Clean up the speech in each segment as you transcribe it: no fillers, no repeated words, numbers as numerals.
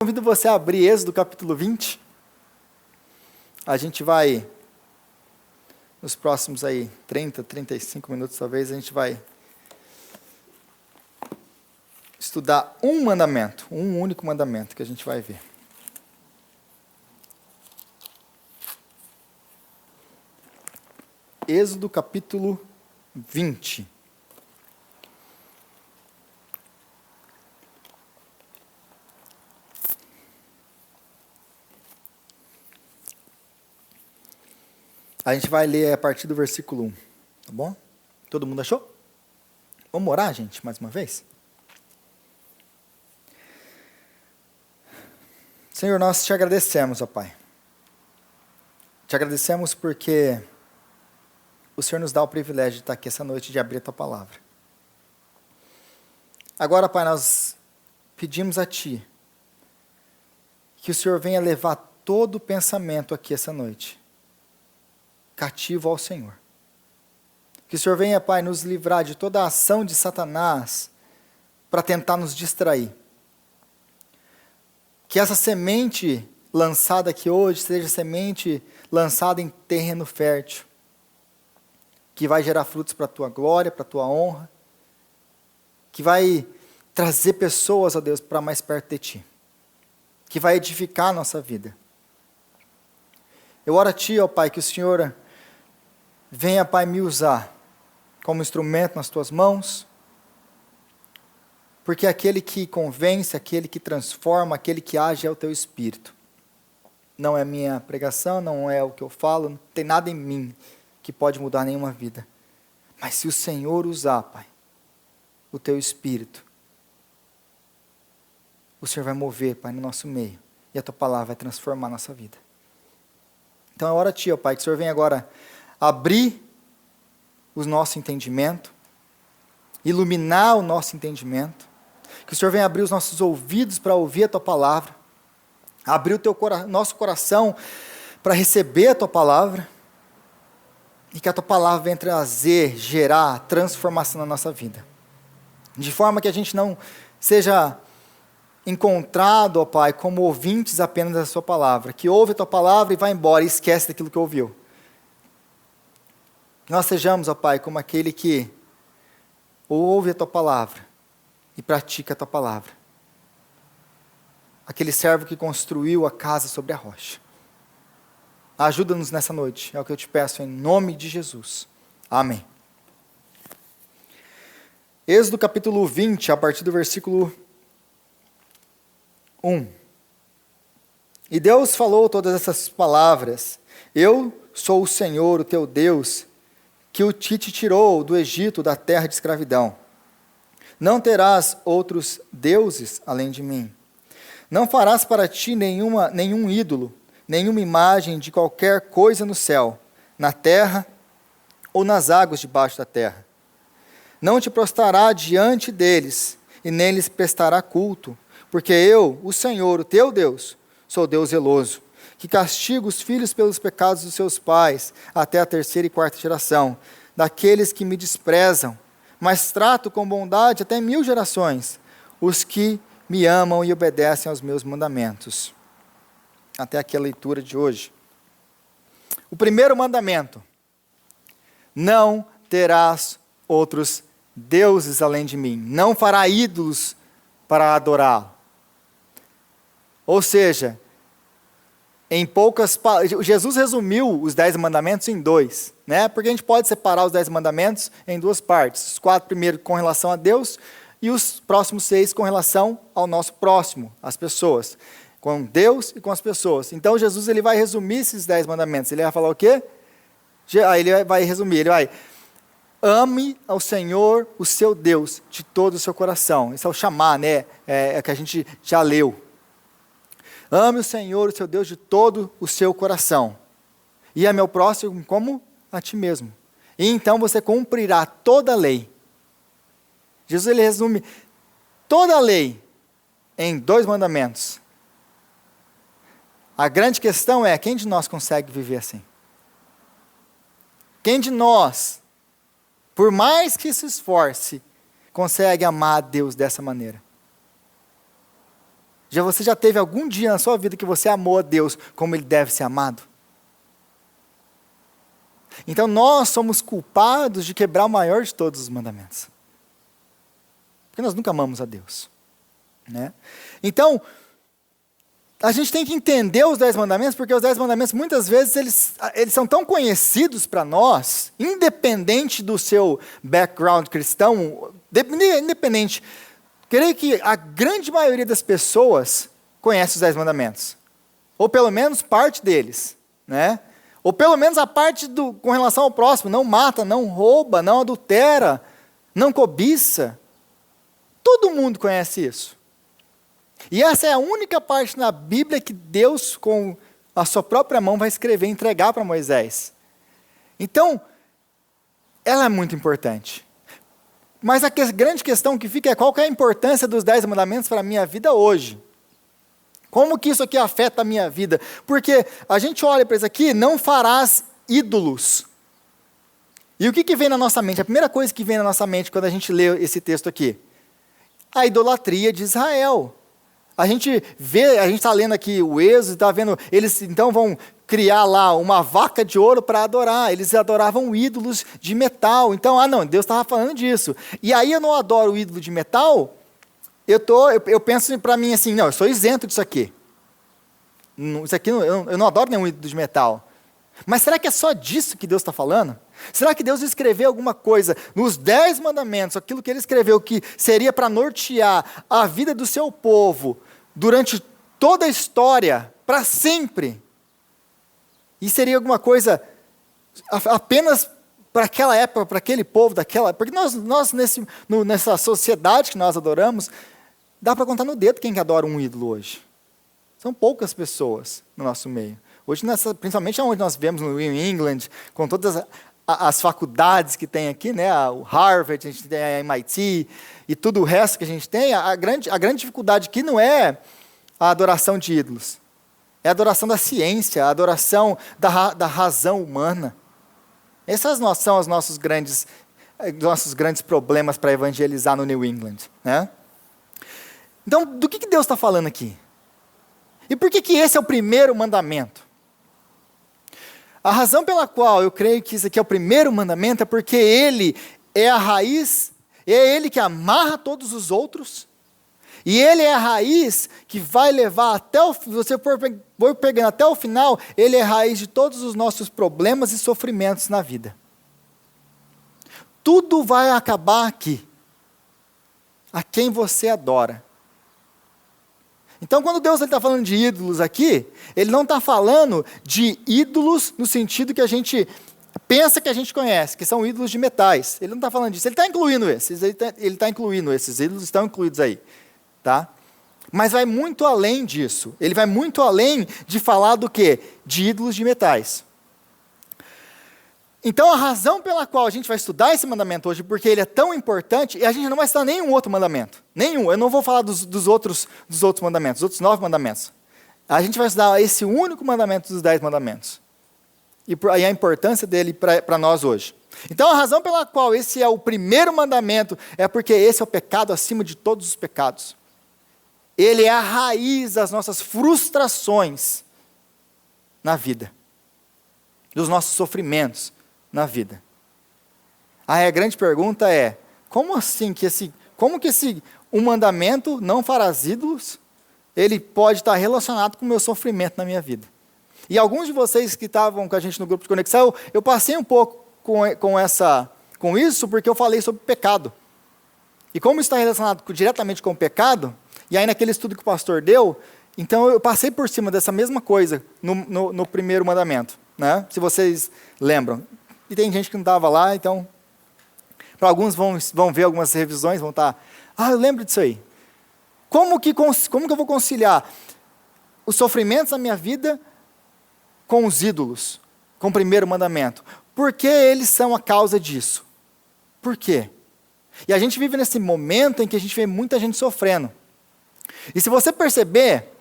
Convido você a abrir Êxodo capítulo 20. A gente vai, nos próximos 30, 35 minutos talvez, a gente vai estudar um mandamento, um único mandamento que a gente vai ver. Êxodo capítulo 20. A gente vai ler a partir do versículo 1, tá bom? Todo mundo achou? Vamos orar, gente, mais uma vez? Senhor, nós te agradecemos, ó Pai. Te agradecemos porque o Senhor nos dá o privilégio de estar aqui essa noite, de abrir a Tua Palavra. Agora, Pai, nós pedimos a Ti que o Senhor venha levar todo o pensamento aqui essa noite cativo ao Senhor. Que o Senhor venha, Pai, nos livrar de toda a ação de Satanás para tentar nos distrair. Que essa semente lançada aqui hoje seja semente lançada em terreno fértil, que vai gerar frutos para a Tua glória, para a Tua honra, que vai trazer pessoas, ó Deus, para mais perto de Ti, que vai edificar a nossa vida. Eu oro a Ti, ó Pai, que o Senhor venha, Pai, me usar como instrumento nas Tuas mãos, porque aquele que convence, aquele que transforma, aquele que age é o Teu Espírito. Não é minha pregação, não é o que eu falo, não tem nada em mim que pode mudar nenhuma vida. Mas se o Senhor usar, Pai, o Teu Espírito, o Senhor vai mover, Pai, no nosso meio, e a Tua palavra vai transformar a nossa vida. Então eu oro a Ti, ó Pai, que o Senhor venha agora abrir o nosso entendimento, iluminar o nosso entendimento, que o Senhor venha abrir os nossos ouvidos para ouvir a Tua palavra, abrir o nosso coração para receber a Tua palavra, e que a Tua palavra venha trazer, gerar transformação na nossa vida, de forma que a gente não seja encontrado, ó Pai, como ouvintes apenas da Sua palavra, que ouve a Tua palavra e vai embora e esquece daquilo que ouviu. Que nós sejamos, ó Pai, como aquele que ouve a Tua palavra e pratica a Tua palavra. Aquele servo que construiu a casa sobre a rocha. Ajuda-nos nessa noite, é o que eu te peço em nome de Jesus. Amém. Êxodo capítulo 20, a partir do versículo 1. E Deus falou todas essas palavras: Eu sou o Senhor, o teu Deus, que te tirou do Egito, da terra de escravidão. Não terás outros deuses além de mim. Não farás para ti nenhum ídolo, nenhuma imagem de qualquer coisa no céu, na terra ou nas águas debaixo da terra. Não te prostrará diante deles, e nem lhes prestará culto, porque eu, o Senhor, o teu Deus, sou Deus zeloso, que castigo os filhos pelos pecados dos seus pais, até a 3ª e 4ª geração, daqueles que me desprezam, mas trato com bondade até 1000 gerações, os que me amam e obedecem aos meus mandamentos. Até aqui a leitura de hoje. O primeiro mandamento: não terás outros deuses além de mim, não fará ídolos para adorá-lo. Ou seja, em poucas palavras, Jesus resumiu os 10 mandamentos em 2, né? Porque a gente pode separar os 10 mandamentos em 2 partes. Os 4 primeiros com relação a Deus e os próximos 6 com relação ao nosso próximo, as pessoas. Com Deus e com as pessoas. Então Jesus ele vai resumir esses 10 mandamentos. Ele vai falar o quê? Ele vai resumir, ele vai: ame ao Senhor, o seu Deus, de todo o seu coração. Esse é o chamar, né? É que a gente já leu. Ame o Senhor, o seu Deus, de todo o seu coração. E ame ao próximo como a ti mesmo. E então você cumprirá toda a lei. Jesus ele resume toda a lei em 2 mandamentos. A grande questão é: quem de nós consegue viver assim? Quem de nós, por mais que se esforce, consegue amar a Deus dessa maneira? Você já teve algum dia na sua vida que você amou a Deus como Ele deve ser amado? Então nós somos culpados de quebrar o maior de todos os mandamentos. Porque nós nunca amamos a Deus. Né? Então, a gente tem que entender os 10 mandamentos, porque os 10 mandamentos, muitas vezes, eles são tão conhecidos para nós, independente do seu background cristão, independente. Creio que a grande maioria das pessoas conhece os 10 mandamentos. Ou pelo menos parte deles. Né? Ou pelo menos a parte com relação ao próximo. Não mata, não rouba, não adultera, não cobiça. Todo mundo conhece isso. E essa é a única parte na Bíblia que Deus, com a sua própria mão, vai escrever e entregar para Moisés. Então, ela é muito importante. Mas a grande questão que fica é qual que é a importância dos 10 mandamentos para a minha vida hoje? Como que isso aqui afeta a minha vida? Porque a gente olha para isso aqui, não farás ídolos. E o que vem na nossa mente? A primeira coisa que vem na nossa mente quando a gente lê esse texto aqui? A idolatria de Israel. A gente está lendo aqui o Êxodo, está vendo, eles então vão criar lá uma vaca de ouro para adorar, eles adoravam ídolos de metal, então, não, Deus estava falando disso. E aí eu não adoro o ídolo de metal, eu penso para mim assim, não, eu sou isento disso aqui. Isso aqui eu não adoro nenhum ídolo de metal. Mas será que é só disso que Deus está falando? Será que Deus escreveu alguma coisa nos 10 mandamentos, aquilo que Ele escreveu que seria para nortear a vida do seu povo durante toda a história, para sempre? E seria alguma coisa apenas para aquela época, para aquele povo daquela época? Porque nós nessa sociedade que nós adoramos, dá para contar no dedo quem que adora um ídolo hoje. São poucas pessoas no nosso meio. Hoje, principalmente onde nós vemos no New England, com todas as faculdades que tem aqui, né, o Harvard, a gente tem a MIT, e tudo o resto que a gente tem, a grande dificuldade aqui não é a adoração de ídolos, é a adoração da ciência, a adoração da razão humana. Essas são os nossos grandes problemas para evangelizar no New England. Né? Então, do que Deus está falando aqui? E por que esse é o primeiro mandamento? A razão pela qual eu creio que isso aqui é o primeiro mandamento é porque ele é a raiz, é ele que amarra todos os outros, e ele é a raiz que vai levar até se você for pegando até o final, ele é a raiz de todos os nossos problemas e sofrimentos na vida. Tudo vai acabar aqui. A quem você adora. Então, quando Deus está falando de ídolos aqui, Ele não está falando de ídolos no sentido que a gente pensa que a gente conhece, que são ídolos de metais. Ele não está falando disso, Ele está incluindo esses, Ele está incluindo esses ídolos, estão incluídos aí. Tá? Mas vai muito além disso. Ele vai muito além de falar do quê? De ídolos de metais. Então, a razão pela qual a gente vai estudar esse mandamento hoje, porque ele é tão importante, e a gente não vai estudar nenhum outro mandamento. Nenhum. Eu não vou falar dos outros mandamentos, dos outros 9 mandamentos. A gente vai estudar esse único mandamento dos 10 mandamentos. E a importância dele para nós hoje. Então, a razão pela qual esse é o primeiro mandamento, é porque esse é o pecado acima de todos os pecados. Ele é a raiz das nossas frustrações na vida. Dos nossos sofrimentos na vida. Aí a grande pergunta é, como assim que um mandamento, não farás ídolos, ele pode estar relacionado com o meu sofrimento na minha vida? E alguns de vocês que estavam com a gente no grupo de conexão, eu passei um pouco com isso, porque eu falei sobre pecado. E como está relacionado diretamente com o pecado, e aí naquele estudo que o pastor deu, então eu passei por cima dessa mesma coisa no primeiro mandamento, né? Se vocês lembram. E tem gente que não estava lá, então, para alguns vão ver algumas revisões, vão estar, eu lembro disso aí. Como que eu vou conciliar os sofrimentos da minha vida com os ídolos, com o primeiro mandamento? Por que eles são a causa disso? Por quê? E a gente vive nesse momento em que a gente vê muita gente sofrendo. E se você perceber,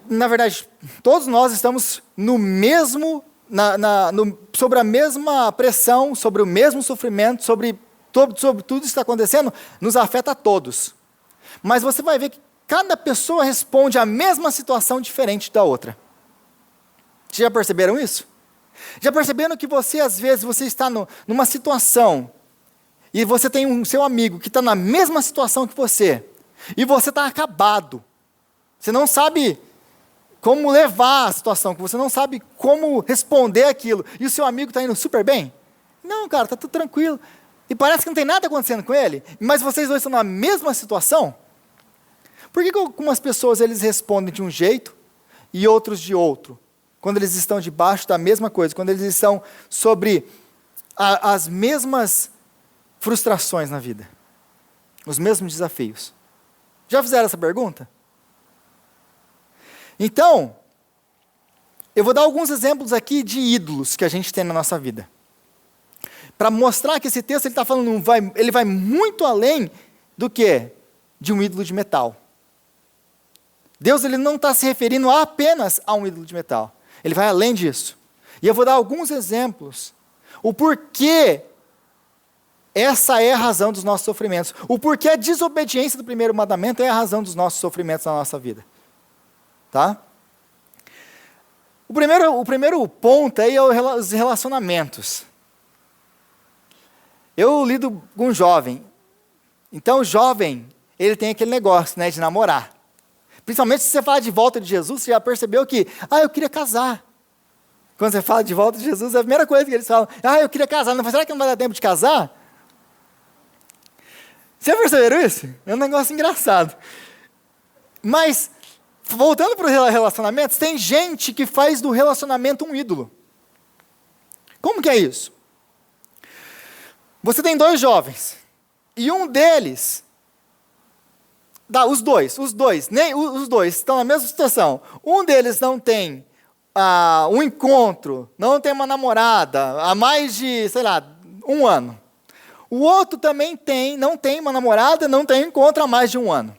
na verdade, todos nós estamos no mesmo sobre a mesma pressão, sobre o mesmo sofrimento, sobre tudo isso que está acontecendo, nos afeta a todos. Mas você vai ver que cada pessoa responde à mesma situação diferente da outra. Vocês já perceberam isso? Já perceberam que você, às vezes, você está numa situação e você tem um seu amigo que está na mesma situação que você e você está acabado. Você não sabe como levar a situação, que você não sabe como responder aquilo. E o seu amigo está indo super bem? Não, cara, está tudo tranquilo. E parece que não tem nada acontecendo com ele, mas vocês dois estão na mesma situação. Por que algumas pessoas eles respondem de um jeito e outros de outro? Quando eles estão debaixo da mesma coisa, quando eles estão sobre as mesmas frustrações na vida, os mesmos desafios. Já fizeram essa pergunta? Então, eu vou dar alguns exemplos aqui de ídolos que a gente tem na nossa vida. Para mostrar que esse texto ele está falando, ele vai muito além do que de um ídolo de metal. Deus ele não está se referindo apenas a um ídolo de metal. Ele vai além disso. E eu vou dar alguns exemplos. O porquê essa é a razão dos nossos sofrimentos. O porquê a desobediência do primeiro mandamento é a razão dos nossos sofrimentos na nossa vida. Tá? O primeiro ponto aí é os relacionamentos. Eu lido com um jovem. Então o jovem, ele tem aquele negócio, né, de namorar. Principalmente se você fala de volta de Jesus, você já percebeu que, eu queria casar. Quando você fala de volta de Jesus, é a primeira coisa que eles falam, eu queria casar. Não, será que não vai dar tempo de casar? Vocês perceberam isso? É um negócio engraçado. Mas, voltando para os relacionamentos, tem gente que faz do relacionamento um ídolo. Como que é isso? Você tem dois jovens, e um deles, os dois estão na mesma situação. Um deles não tem um encontro, não tem uma namorada há mais de, 1 ano. O outro também não tem uma namorada, não tem um encontro há mais de 1 ano.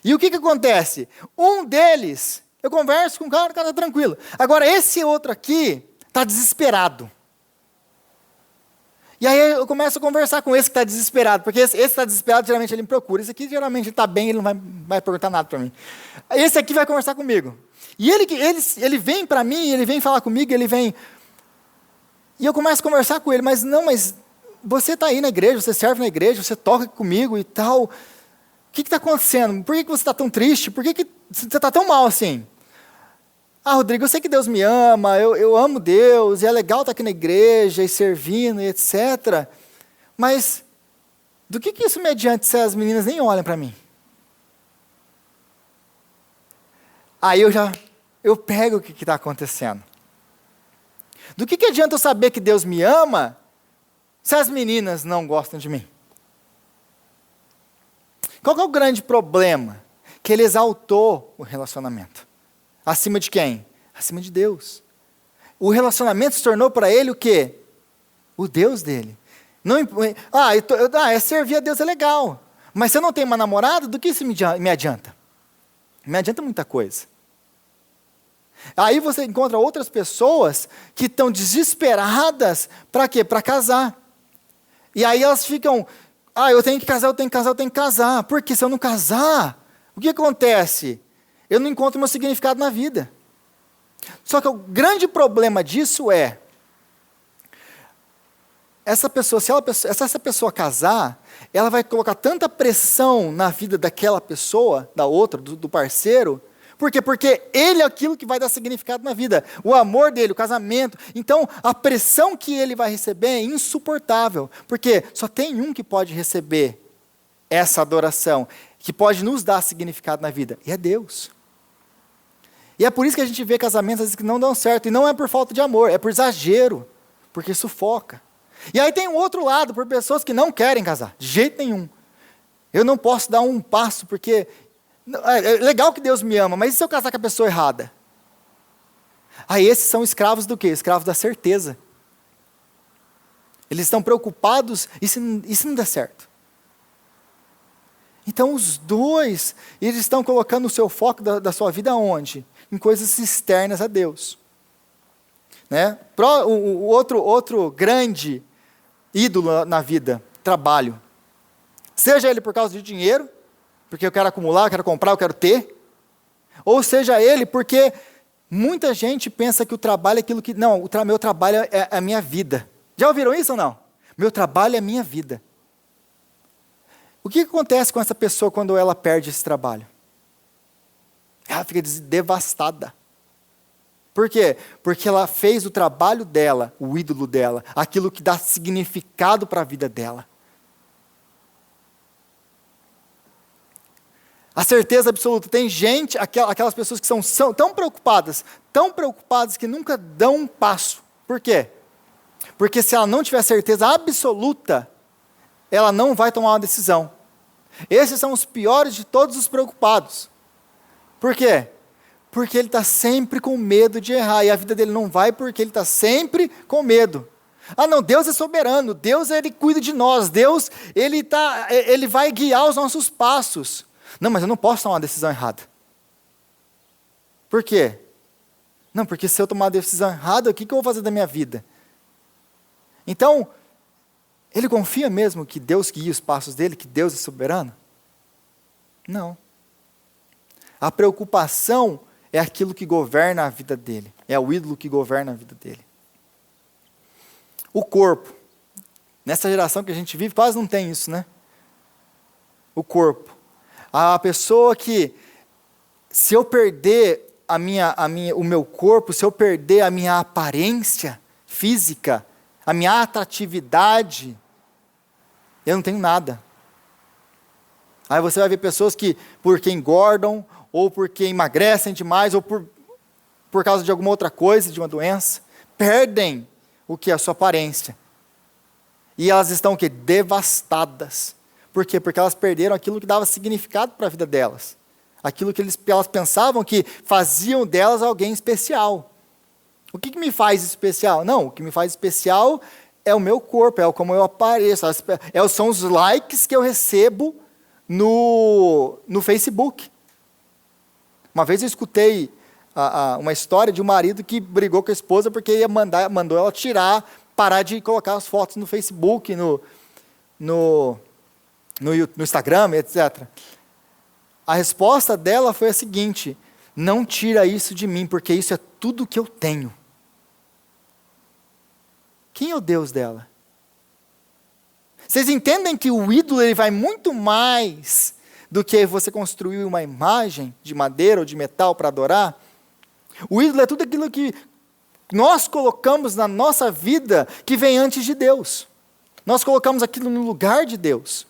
E o que acontece? Um deles, eu converso com o cara está tranquilo. Agora, esse outro aqui está desesperado. E aí eu começo a conversar com esse que está desesperado, porque esse está desesperado, geralmente ele me procura. Esse aqui, geralmente, ele está bem, ele não vai perguntar nada para mim. Esse aqui vai conversar comigo. E ele vem para mim, ele vem falar comigo, e eu começo a conversar com ele, mas você está aí na igreja, você serve na igreja, você toca comigo e tal. O que está acontecendo? Por que você está tão triste? Por que você está tão mal assim? Rodrigo, eu sei que Deus me ama, eu amo Deus, e é legal estar aqui na igreja, e servindo, e etc. Mas, do que isso me adianta se as meninas nem olham para mim? Aí eu pego o que está acontecendo. Do que adianta eu saber que Deus me ama, se as meninas não gostam de mim? Qual que é o grande problema? Que ele exaltou o relacionamento. Acima de quem? Acima de Deus. O relacionamento se tornou para ele o quê? O Deus dele. Não, servir a Deus é legal. Mas se eu não tenho uma namorada, do que isso me adianta? Me adianta muita coisa. Aí você encontra outras pessoas que estão desesperadas para quê? Para casar. E aí elas ficam, eu tenho que casar. Porque se eu não casar, o que acontece? Eu não encontro meu significado na vida. Só que o grande problema disso é, se essa pessoa casar, ela vai colocar tanta pressão na vida daquela pessoa, da outra, do parceiro. Por quê? Porque ele é aquilo que vai dar significado na vida. O amor dele, o casamento. Então, a pressão que ele vai receber é insuportável. Porque só tem um que pode receber essa adoração, que pode nos dar significado na vida. E é Deus. E é por isso que a gente vê casamentos às vezes que não dão certo. E não é por falta de amor, é por exagero. Porque sufoca. E aí tem um outro lado, por pessoas que não querem casar. De jeito nenhum. Eu não posso dar um passo, porque é legal que Deus me ama, mas e se eu casar com a pessoa errada? Aí esses são escravos do quê? Escravos da certeza. Eles estão preocupados, e se não der certo? Então os dois, eles estão colocando o seu foco da sua vida onde? Em coisas externas a Deus. Né? O outro grande ídolo na vida, trabalho. Seja ele por causa de dinheiro, porque eu quero acumular, eu quero comprar, eu quero ter. Ou seja ele porque muita gente pensa que o trabalho é aquilo que... Não, meu trabalho é a minha vida. Já ouviram isso ou não? Meu trabalho é a minha vida. O que acontece com essa pessoa quando ela perde esse trabalho? Ela fica devastada. Por quê? Porque ela fez o trabalho dela, o ídolo dela, aquilo que dá significado para a vida dela. A certeza absoluta. Tem gente, aquelas pessoas que são tão preocupadas que nunca dão um passo. Por quê? Porque se ela não tiver certeza absoluta, ela não vai tomar uma decisão. Esses são os piores de todos os preocupados. Por quê? Porque ele está sempre com medo de errar, e a vida dele não vai porque ele está sempre com medo. Ah não, Deus é soberano, Deus ele cuida de nós, Deus ele vai guiar os nossos passos. Não, mas eu não posso tomar uma decisão errada. Por quê? Não, porque se eu tomar uma decisão errada, o que eu vou fazer da minha vida? Então, ele confia mesmo que Deus guia os passos dele, que Deus é soberano? Não. A preocupação é aquilo que governa a vida dele. É o ídolo que governa a vida dele. O corpo. Nessa geração que a gente vive, quase não tem isso, né? O corpo. A pessoa que, se eu perder o meu corpo, se eu perder a minha aparência física, a minha atratividade, eu não tenho nada. Aí você vai ver pessoas que, porque engordam, ou porque emagrecem demais, ou por causa de alguma outra coisa, de uma doença, perdem o que é a sua aparência. E elas estão o quê? Devastadas. Por quê? Porque elas perderam aquilo que dava significado para a vida delas. Aquilo que elas pensavam que faziam delas alguém especial. O que me faz especial? Não, o que me faz especial é o meu corpo, é como eu apareço, são os likes que eu recebo no Facebook. Uma vez eu escutei uma história de um marido que brigou com a esposa porque mandou ela parar de colocar as fotos no Facebook, no Instagram, etc. A resposta dela foi a seguinte: não tira isso de mim, porque isso é tudo que eu tenho. Quem é o Deus dela? Vocês entendem que o ídolo ele vai muito mais do que você construir uma imagem de madeira ou de metal para adorar? O ídolo é tudo aquilo que nós colocamos na nossa vida que vem antes de Deus. Nós colocamos aquilo no lugar de Deus.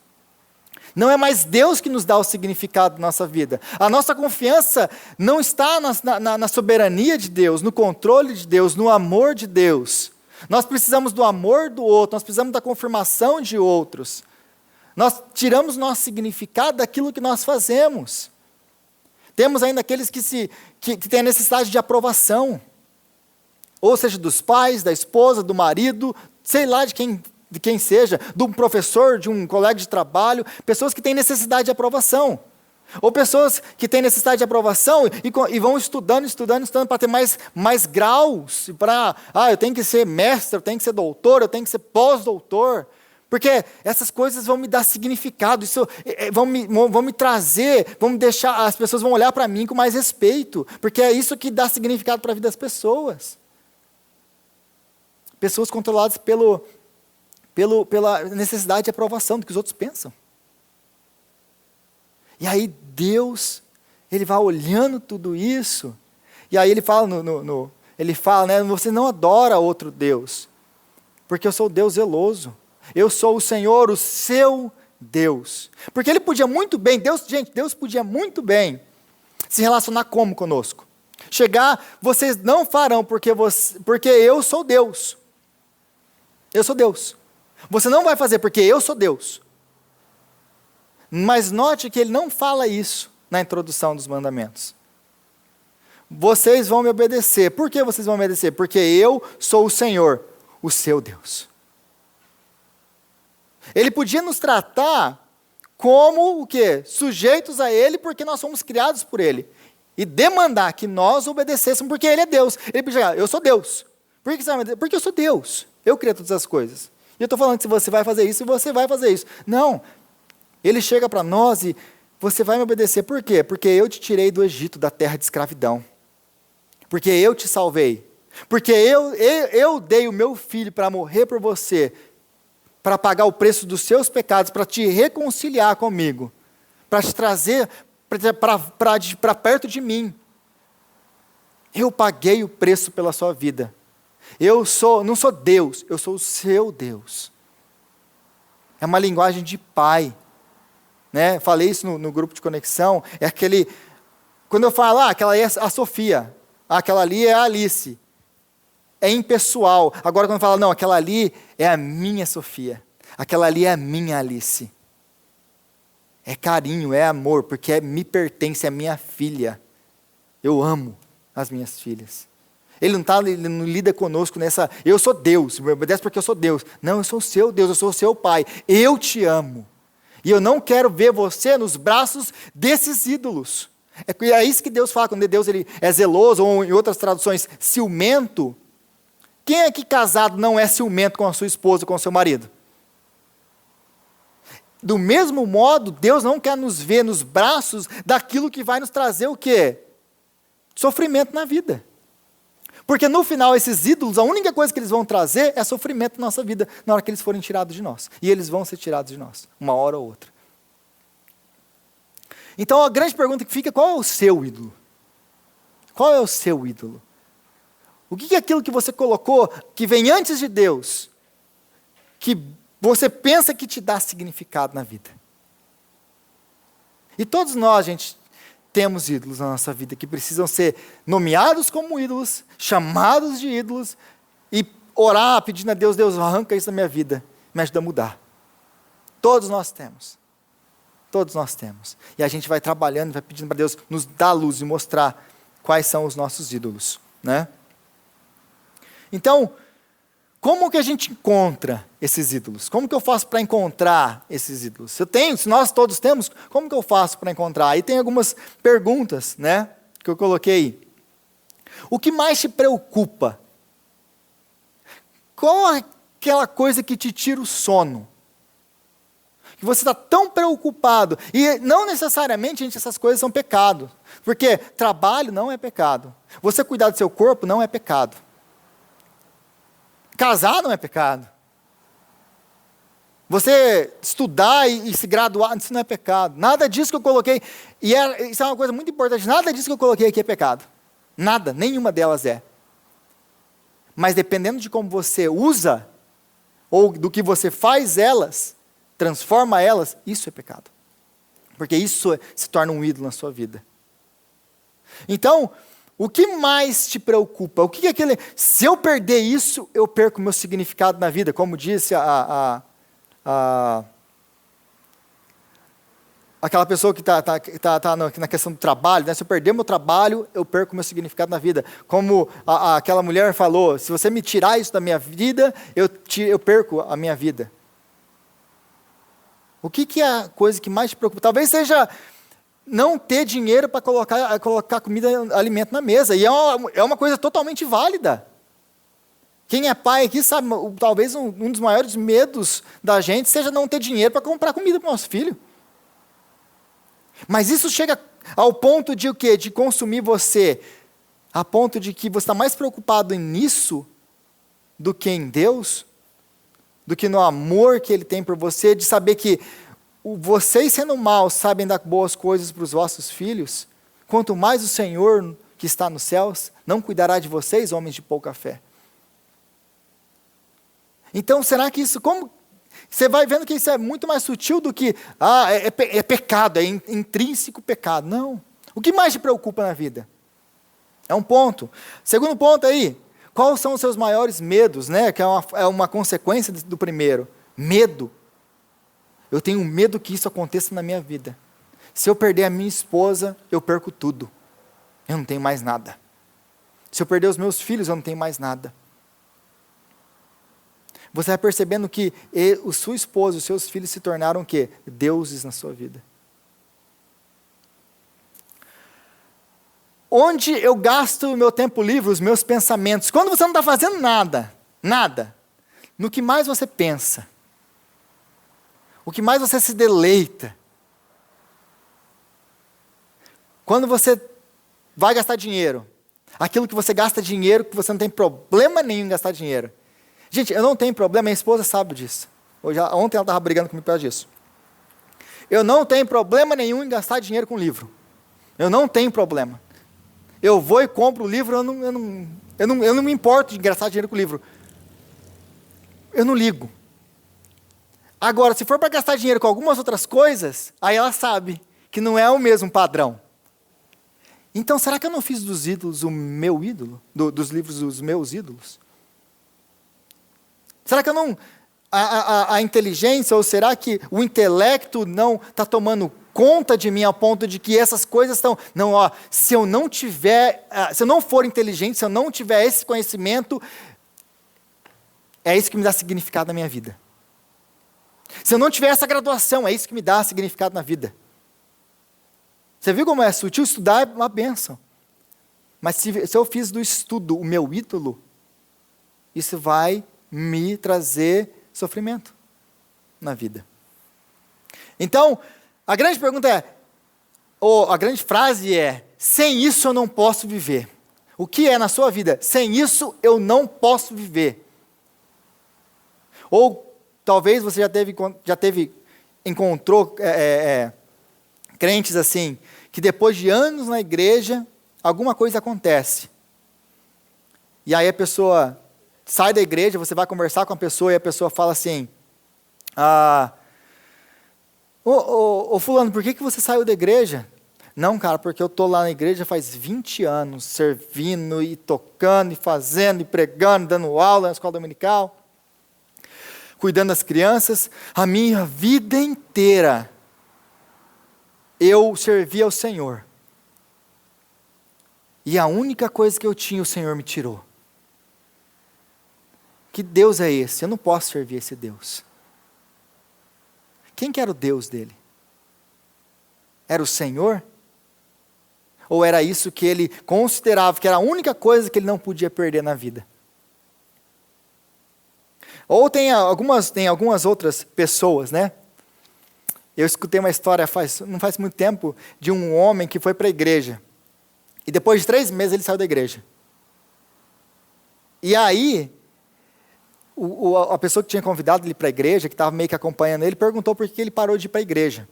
Não é mais Deus que nos dá o significado da nossa vida. A nossa confiança não está na soberania de Deus, no controle de Deus, no amor de Deus. Nós precisamos do amor do outro, nós precisamos da confirmação de outros. Nós tiramos nosso significado daquilo que nós fazemos. Temos ainda aqueles que têm a necessidade de aprovação. Ou seja, dos pais, da esposa, do marido, sei lá de quem seja, de um professor, de um colega de trabalho, pessoas que têm necessidade de aprovação. Ou pessoas que têm necessidade de aprovação e vão estudando para ter mais graus. Eu tenho que ser mestre, eu tenho que ser doutor, eu tenho que ser pós-doutor. Porque essas coisas vão me dar significado, vão me trazer, vão me deixar, as pessoas vão olhar para mim com mais respeito. Porque é isso que dá significado para a vida das pessoas. Pessoas controladas pela necessidade de aprovação do que os outros pensam. E aí Deus, ele vai olhando tudo isso, e aí ele fala, né, você não adora outro Deus, porque eu sou o Deus zeloso, eu sou o Senhor, o seu Deus. Porque ele podia muito bem, Deus podia muito bem se relacionar como conosco? Vocês não farão porque eu sou Deus. Eu sou Deus. Você não vai fazer porque eu sou Deus. Mas note que ele não fala isso na introdução dos mandamentos. Vocês vão me obedecer. Por que vocês vão me obedecer? Porque eu sou o Senhor, o seu Deus. Ele podia nos tratar como o quê? Sujeitos a ele, porque nós somos criados por ele. E demandar que nós obedecêssemos, porque ele é Deus. Ele podia dizer, eu sou Deus. Por que você vai me obedecer? Porque eu sou Deus. Eu criei todas as coisas. E eu estou falando que se você vai fazer isso, você vai fazer isso. Não. Ele chega para nós e você vai me obedecer. Por quê? Porque eu te tirei do Egito, da terra de escravidão. Porque eu te salvei. Porque eu dei o meu filho para morrer por você, para pagar o preço dos seus pecados, para te reconciliar comigo, para te trazer para perto de mim. Eu paguei o preço pela sua vida. Não sou Deus, eu sou o seu Deus. É uma linguagem de pai. Né? Falei isso no grupo de conexão. É aquele. Quando eu falo, aquela é a Sofia, aquela ali é a Alice. É impessoal. Agora, quando eu falo, não, aquela ali é a minha Sofia. Aquela ali é a minha Alice. É carinho, é amor, porque me pertence, é minha filha. Eu amo as minhas filhas. Ele não lida conosco nessa, eu sou Deus, me obedece porque eu sou Deus. Não, eu sou o seu Deus, eu sou o seu pai. Eu te amo. E eu não quero ver você nos braços desses ídolos. É isso que Deus fala, quando Deus ele é zeloso, ou em outras traduções, ciumento. Quem é que casado não é ciumento com a sua esposa, com o seu marido? Do mesmo modo, Deus não quer nos ver nos braços daquilo que vai nos trazer o quê? Sofrimento na vida. Porque no final, esses ídolos, a única coisa que eles vão trazer é sofrimento na nossa vida, na hora que eles forem tirados de nós. E eles vão ser tirados de nós, uma hora ou outra. Então, a grande pergunta que fica, qual é o seu ídolo? Qual é o seu ídolo? O que é aquilo que você colocou, que vem antes de Deus, que você pensa que te dá significado na vida? E todos nós, gente, temos ídolos na nossa vida, que precisam ser nomeados como ídolos, chamados de ídolos, e orar pedindo a Deus, Deus, arranca isso da minha vida, me ajuda a mudar. Todos nós temos. Todos nós temos. E a gente vai trabalhando, vai pedindo para Deus nos dar luz e mostrar quais são os nossos ídolos, né? Então, como que a gente encontra esses ídolos? Como que eu faço para encontrar esses ídolos? Se nós todos temos, como que eu faço para encontrar? Aí tem algumas perguntas, né, que eu coloquei. O que mais te preocupa? Qual é aquela coisa que te tira o sono? Que você está tão preocupado. E não necessariamente, gente, essas coisas são pecado. Porque trabalho não é pecado. Você cuidar do seu corpo não é pecado. Casar não é pecado. Você estudar e se graduar, isso não é pecado. Nada disso que eu coloquei, isso é uma coisa muito importante, nada disso que eu coloquei aqui é pecado. Nada, nenhuma delas é. Mas dependendo de como você usa, ou do que você faz elas, transforma elas, isso é pecado. Porque isso se torna um ídolo na sua vida. Então, o que mais te preocupa? O que é aquele... Se eu perder isso, eu perco o meu significado na vida. Como disse aquela pessoa que está na questão do trabalho, né? Se eu perder meu trabalho, eu perco o meu significado na vida. Como aquela mulher falou, se você me tirar isso da minha vida, eu perco a minha vida. O que é a coisa que mais te preocupa? Talvez seja não ter dinheiro para colocar comida, alimento na mesa. E é uma coisa totalmente válida. Quem é pai aqui sabe, talvez um dos maiores medos da gente seja não ter dinheiro para comprar comida para o nosso filho. Mas isso chega ao ponto de o quê? De consumir você, a ponto de que você está mais preocupado nisso do que em Deus, do que no amor que Ele tem por você, de saber que vocês sendo maus sabem dar boas coisas para os vossos filhos, quanto mais o Senhor que está nos céus não cuidará de vocês, homens de pouca fé. Então, será que isso, como você vai vendo que isso é muito mais sutil do que, é pecado, é intrínseco pecado. Não. O que mais te preocupa na vida? É um ponto. Segundo ponto aí, quais são os seus maiores medos, né? Que é uma consequência do primeiro. Medo. Eu tenho medo que isso aconteça na minha vida. Se eu perder a minha esposa, eu perco tudo. Eu não tenho mais nada. Se eu perder os meus filhos, eu não tenho mais nada. Você vai percebendo que a sua esposa, os seus filhos se tornaram o quê? Deuses na sua vida. Onde eu gasto o meu tempo livre, os meus pensamentos? Quando você não está fazendo nada, no que mais você pensa? O que mais você se deleita? Quando você vai gastar dinheiro, aquilo que você gasta dinheiro, que você não tem problema nenhum em gastar dinheiro. Gente, eu não tenho problema, minha esposa sabe disso. Ontem ela estava brigando comigo por causa disso. Eu não tenho problema nenhum em gastar dinheiro com livro. Eu não tenho problema. Eu vou e compro o livro, eu não me importo de gastar dinheiro com livro. Eu não ligo. Agora, se for para gastar dinheiro com algumas outras coisas, aí ela sabe que não é o mesmo padrão. Então, será que eu não fiz dos ídolos o meu ídolo? Dos livros os meus ídolos? Será que eu não... A inteligência, ou será que o intelecto não está tomando conta de mim, ao ponto de que essas coisas estão... Não, ó, se eu não for inteligente, se eu não tiver esse conhecimento, é isso que me dá significado na minha vida. Se eu não tiver essa graduação, é isso que me dá significado na vida. Você viu como é sutil? Estudar é uma bênção. Mas se eu fiz do estudo o meu ídolo, isso vai me trazer sofrimento na vida. Então, a grande pergunta é, ou a grande frase é, sem isso eu não posso viver. O que é na sua vida? Sem isso eu não posso viver. Ou talvez você encontrou crentes assim, que depois de anos na igreja, alguma coisa acontece. E aí a pessoa sai da igreja, você vai conversar com a pessoa e a pessoa fala assim, fulano, por que você saiu da igreja? Não, cara, porque eu estou lá na igreja faz 20 anos, servindo e tocando e fazendo e pregando, dando aula na escola dominical, cuidando das crianças, a minha vida inteira eu servi ao Senhor. E a única coisa que eu tinha, o Senhor me tirou. Que Deus é esse? Eu não posso servir esse Deus. Quem que era o Deus dele? Era o Senhor? Ou era isso que ele considerava que era a única coisa que ele não podia perder na vida? Ou tem algumas outras pessoas, né? Eu escutei uma história não faz muito tempo de um homem que foi para a igreja. E depois de 3 meses ele saiu da igreja. E aí, a pessoa que tinha convidado ele para a igreja, que estava meio que acompanhando ele, perguntou por que ele parou de ir para a igreja.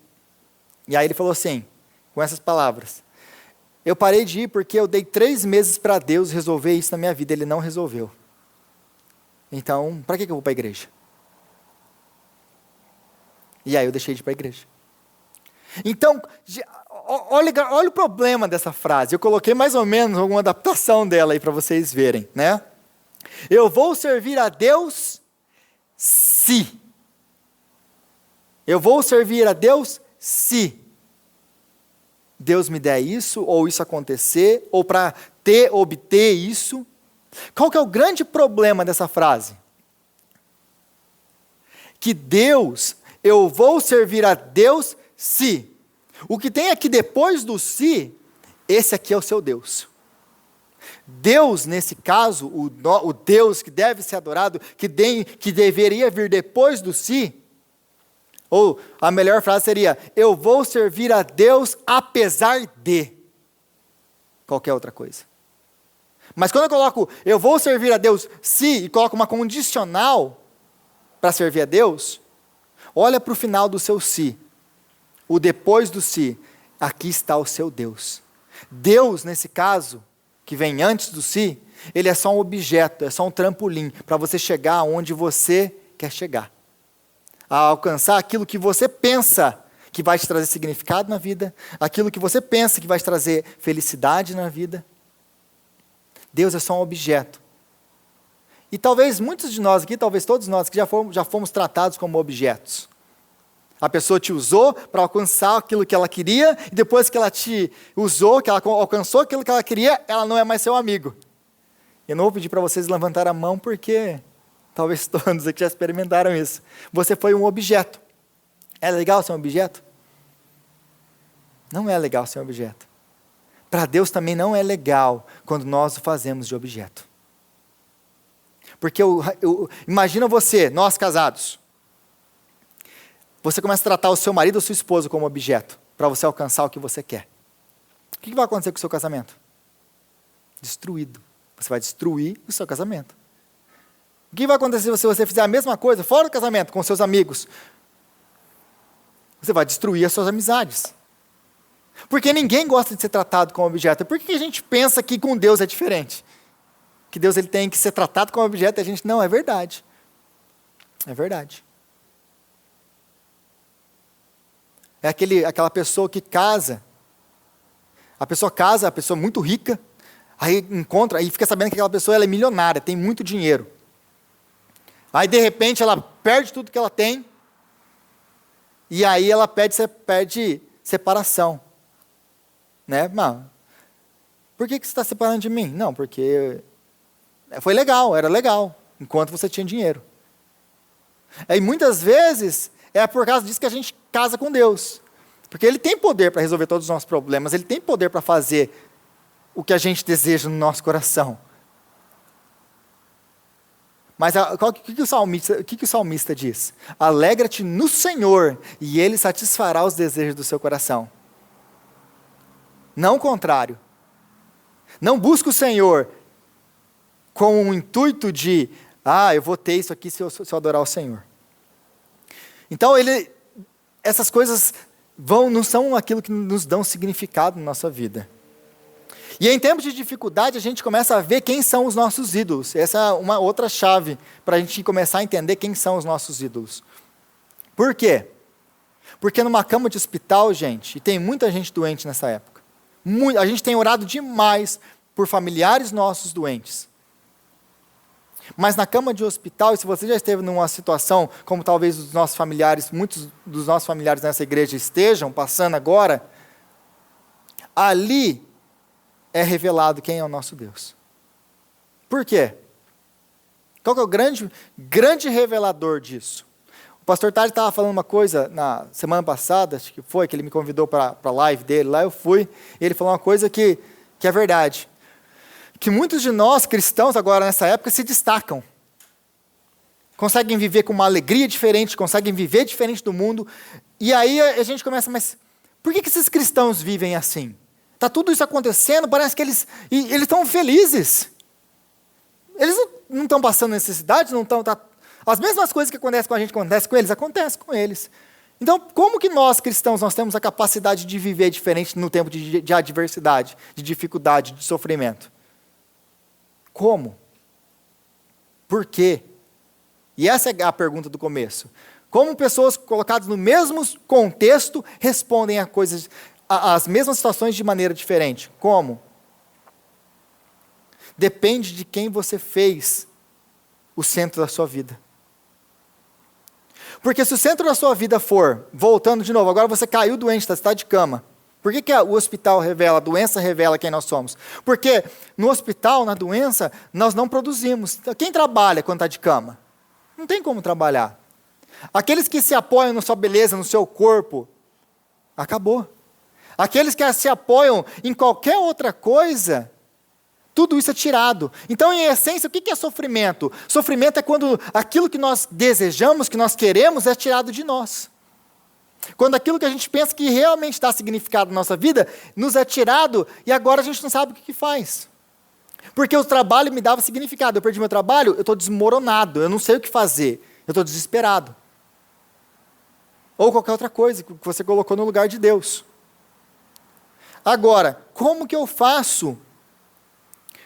E aí ele falou assim, com essas palavras, eu parei de ir porque eu dei 3 meses para Deus resolver isso na minha vida, Ele não resolveu. Então, para que eu vou para a igreja? E aí eu deixei de ir para a igreja. Então, olha o problema dessa frase. Eu coloquei mais ou menos alguma adaptação dela aí para vocês verem, né? Eu vou servir a Deus se. Eu vou servir a Deus se Deus me der isso, ou isso acontecer, ou para obter isso. Qual que é o grande problema dessa frase? Que eu vou servir a Deus se. O que tem aqui depois do se, esse aqui é o seu Deus. Deus, nesse caso, o Deus que deve ser adorado, que deveria vir depois do se, ou a melhor frase seria, eu vou servir a Deus apesar de qualquer outra coisa. Mas quando eu coloco, eu vou servir a Deus se, e coloco uma condicional para servir a Deus, olha para o final do seu se, o depois do se, aqui está o seu Deus. Deus, nesse caso, que vem antes do se, ele é só um objeto, é só um trampolim, para você chegar aonde você quer chegar. A alcançar aquilo que você pensa que vai te trazer significado na vida, aquilo que você pensa que vai te trazer felicidade na vida. Deus é só um objeto. E talvez muitos de nós aqui, talvez todos nós, que já fomos tratados como objetos. A pessoa te usou para alcançar aquilo que ela queria, e depois que ela te usou, que ela alcançou aquilo que ela queria, ela não é mais seu amigo. Eu não vou pedir para vocês levantar a mão, porque talvez todos aqui já experimentaram isso. Você foi um objeto. É legal ser um objeto? Não é legal ser um objeto. Para Deus também não é legal quando nós o fazemos de objeto. Porque imagina você, nós casados, você começa a tratar o seu marido ou sua esposa como objeto, para você alcançar o que você quer. o que vai acontecer com o seu casamento? Destruído. Você vai destruir o seu casamento. O que vai acontecer se você fizer a mesma coisa fora do casamento, com seus amigos? Você vai destruir as suas amizades. Porque ninguém gosta de ser tratado como objeto. Por que a gente pensa que com Deus é diferente? Que Deus ele tem que ser tratado como objeto e a gente não, é verdade. É verdade. É aquela pessoa que casa. A pessoa casa, a pessoa muito rica, aí encontra, aí fica sabendo que aquela pessoa ela é milionária, tem muito dinheiro. Aí de repente ela perde tudo que ela tem, e aí ela pede separação. Né? Mano, por que você está separando de mim? Não, porque foi legal, era legal, enquanto você tinha dinheiro. E muitas vezes é por causa disso que a gente casa com Deus. Porque Ele tem poder para resolver todos os nossos problemas, Ele tem poder para fazer o que a gente deseja no nosso coração. Mas o que o salmista diz? Alegra-te no Senhor e Ele satisfará os desejos do seu coração. Não o contrário. Não busca o Senhor com o intuito de, eu vou ter isso aqui se eu adorar o Senhor. Então, essas coisas não são aquilo que nos dão significado na nossa vida. E em tempos de dificuldade, a gente começa a ver quem são os nossos ídolos. Essa é uma outra chave para a gente começar a entender quem são os nossos ídolos. Por quê? Porque numa cama de hospital, gente, e tem muita gente doente nessa época, a gente tem orado demais por familiares nossos doentes. Mas na cama de hospital, e se você já esteve numa situação como talvez os nossos familiares, muitos dos nossos familiares nessa igreja estejam passando agora, ali é revelado quem é o nosso Deus. Por quê? Qual que é o grande revelador disso? O pastor Tade estava falando uma coisa na semana passada, acho que foi, que ele me convidou para a live dele, lá eu fui, e ele falou uma coisa que é verdade. Que muitos de nós, cristãos, agora nessa época, se destacam. Conseguem viver com uma alegria diferente, conseguem viver diferente do mundo, e aí a gente começa, mas por que esses cristãos vivem assim? Está tudo isso acontecendo, parece que eles estão felizes. Eles não estão passando necessidade, não estão... As mesmas coisas que acontecem com a gente, acontecem com eles. Então, como que nós, cristãos, nós temos a capacidade de viver diferente no tempo de adversidade, de dificuldade, de sofrimento? Como? Por quê? E essa é a pergunta do começo. Como pessoas colocadas no mesmo contexto respondem às mesmas situações de maneira diferente? Como? Depende de quem você fez o centro da sua vida. Porque se o centro da sua vida for, voltando de novo, agora você caiu doente, está de cama. Por que o hospital revela, a doença revela quem nós somos? Porque no hospital, na doença, nós não produzimos. Quem trabalha quando está de cama? Não tem como trabalhar. Aqueles que se apoiam na sua beleza, no seu corpo, acabou. Aqueles que se apoiam em qualquer outra coisa, tudo isso é tirado. Então, em essência, o que é sofrimento? Sofrimento é quando aquilo que nós desejamos, que nós queremos, é tirado de nós. Quando aquilo que a gente pensa que realmente dá significado na nossa vida, nos é tirado e agora a gente não sabe o que faz. Porque o trabalho me dava significado. Eu perdi meu trabalho, eu estou desmoronado, eu não sei o que fazer, eu estou desesperado. Ou qualquer outra coisa que você colocou no lugar de Deus. Agora, como que eu faço?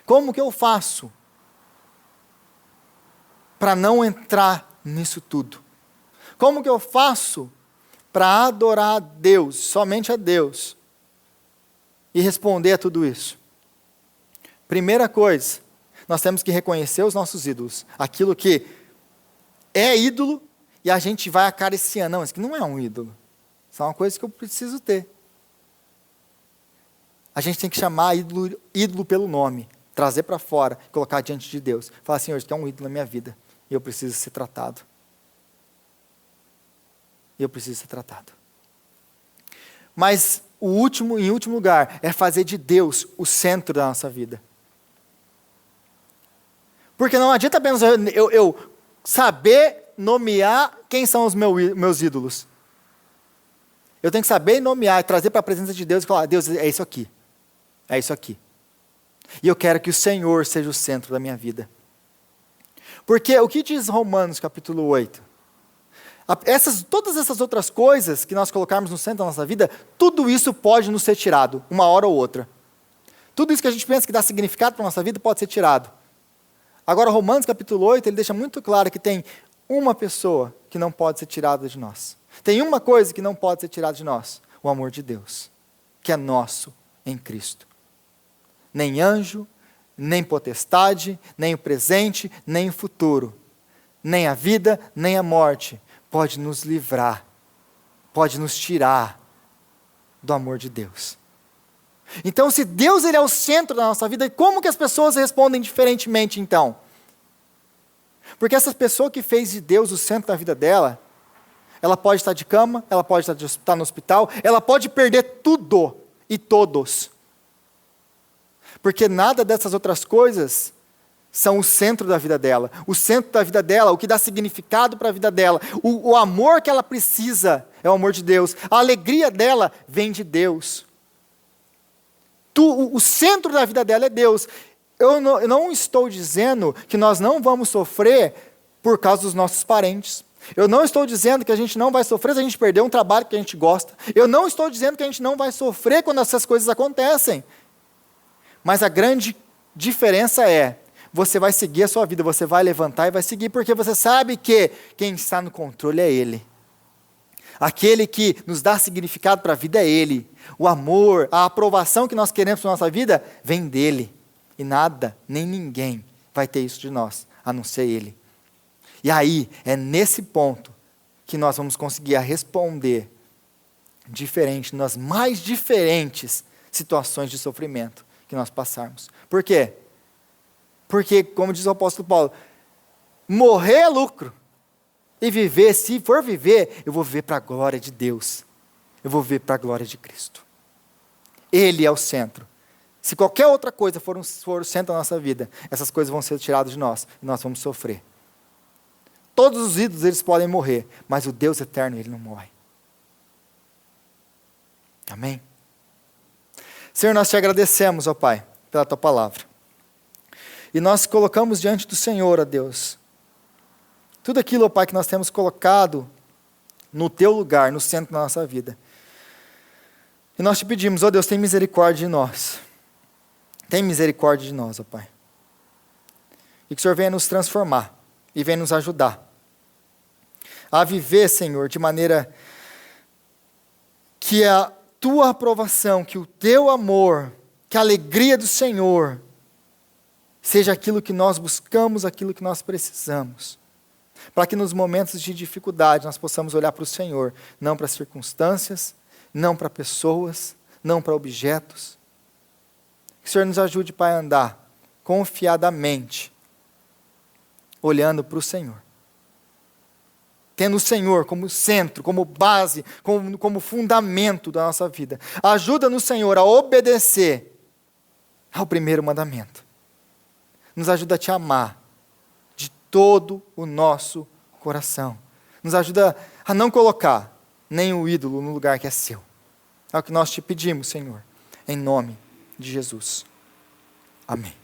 Como que eu faço para não entrar nisso tudo? Como que eu faço para adorar a Deus, somente a Deus, e responder a tudo isso? Primeira coisa, nós temos que reconhecer os nossos ídolos. Aquilo que é ídolo e a gente vai acariciando. Não, isso aqui não é um ídolo. Isso é uma coisa que eu preciso ter. A gente tem que chamar ídolo pelo nome, trazer para fora, colocar diante de Deus. Falar, Senhor, isso aqui é um ídolo na minha vida e eu preciso ser tratado. Eu preciso ser tratado. Mas em último lugar, é fazer de Deus o centro da nossa vida. Porque não adianta apenas eu saber nomear quem são os meus ídolos. Eu tenho que saber nomear, trazer para a presença de Deus e falar, Deus, é isso aqui. É isso aqui. E eu quero que o Senhor seja o centro da minha vida. Porque o que diz Romanos capítulo 8? Todas essas outras coisas que nós colocarmos no centro da nossa vida, tudo isso pode nos ser tirado, uma hora ou outra. Tudo isso que a gente pensa que dá significado para a nossa vida pode ser tirado. Agora, Romanos capítulo 8, ele deixa muito claro que tem uma pessoa que não pode ser tirada de nós. Tem uma coisa que não pode ser tirada de nós: o amor de Deus, que é nosso em Cristo. Nem anjo, nem potestade, nem o presente, nem o futuro, nem a vida, nem a morte pode nos livrar, pode nos tirar do amor de Deus. Então, se Deus ele é o centro da nossa vida, como que as pessoas respondem diferentemente então? Porque essa pessoa que fez de Deus o centro da vida dela, ela pode estar de cama, ela pode estar no hospital, ela pode perder tudo e todos. Porque nada dessas outras coisas são o centro da vida dela. O centro da vida dela, o que dá significado para a vida dela, o amor que ela precisa é o amor de Deus. A alegria dela vem de Deus. O centro da vida dela é Deus. Eu não estou dizendo que nós não vamos sofrer por causa dos nossos parentes. Eu não estou dizendo que a gente não vai sofrer se a gente perder um trabalho que a gente gosta. Eu não estou dizendo que a gente não vai sofrer quando essas coisas acontecem. Mas a grande diferença é, você vai seguir a sua vida, você vai levantar e vai seguir, porque você sabe que quem está no controle é Ele. Aquele que nos dá significado para a vida é Ele. O amor, a aprovação que nós queremos para a nossa vida, vem dEle. E nada, nem ninguém vai ter isso de nós, a não ser Ele. E aí, é nesse ponto que nós vamos conseguir responder diferente, nas mais diferentes situações de sofrimento que nós passarmos. Por quê? Porque, como diz o apóstolo Paulo, morrer é lucro. E viver, se for viver, eu vou viver para a glória de Deus. Eu vou viver para a glória de Cristo. Ele é o centro. Se qualquer outra coisa for o centro da nossa vida, essas coisas vão ser tiradas de nós e nós vamos sofrer. Todos os ídolos, eles podem morrer, mas o Deus eterno, ele não morre. Amém? Senhor, nós te agradecemos, ó Pai, pela tua palavra. E nós colocamos diante do Senhor, ó Deus, tudo aquilo, ó Pai, que nós temos colocado no teu lugar, no centro da nossa vida. E nós te pedimos, ó Deus, tem misericórdia de nós. Tem misericórdia de nós, ó Pai. E que o Senhor venha nos transformar e venha nos ajudar a viver, Senhor, de maneira que a tua aprovação, que o teu amor, que a alegria do Senhor seja aquilo que nós buscamos, aquilo que nós precisamos. Para que nos momentos de dificuldade nós possamos olhar para o Senhor, não para circunstâncias, não para pessoas, não para objetos. Que o Senhor nos ajude, Pai, a andar confiadamente, olhando para o Senhor. Tendo o Senhor como centro, como base, como fundamento da nossa vida. Ajuda-nos, Senhor, a obedecer ao primeiro mandamento. Nos ajuda a te amar de todo o nosso coração. Nos ajuda a não colocar nenhum ídolo no lugar que é seu. É o que nós te pedimos, Senhor, em nome de Jesus. Amém.